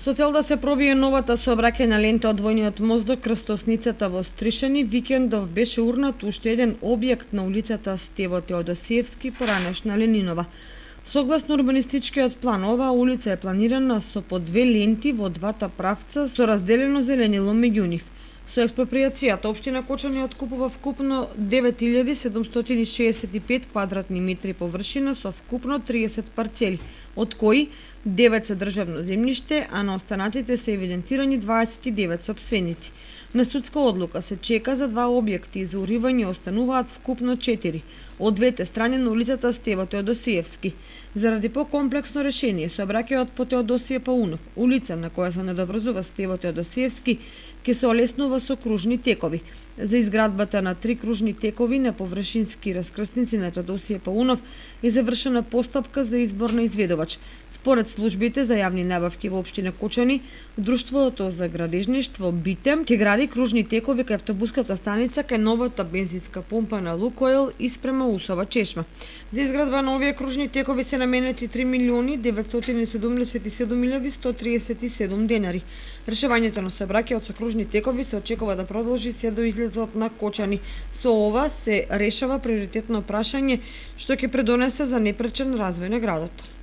Со цел да се пробие новата сообраќајна лента од војниот мост до крстосницата во Стришани, викендов беше урнат уште еден објект на улицата Стево Теодосиевски, поранешна Ленинова. Согласно урбанистичкиот план, оваа улица е планирана со по две ленти во двата правца со разделено зеленило меѓу нив. Со експроприацијата општина Кочани откупува вкупно 9765 квадратни метри површина со вкупно 30 парцели, од кои 9 се државно земјиште, а на останатите се евидентирани 29 сопственици. На судска одлука се чека за два објекти и за уривање остануваат вкупно 4, од двете страни на улицата Стево Теодосиевски. Заради покомплексно решение, сообраќајот по Теодосије Паунов, улица на која се недоврзува Стево Теодосиевски, ќе се олеснува со кружни текови. За изградбата на 3 кружни текови на површински раскрсници на Теодосије Паунов е завршена постапка за избор на изведувач. Според службите за јавни набавки во општина Кочани, Друштвото за градежништво Битем ќе гради кружни текови кај автобуската станица кај новата бензинска помпа на Лукойл испрема Усова чешма. За изградба на овие кружни текови се наменети 3.977.137 денари. Решавањето на сообраќајот со кружни текови се очекува да продолжи се до излезот на Кочани. Со ова се решава приоритетно прашање што ќе предонесе за непречен развој на градот.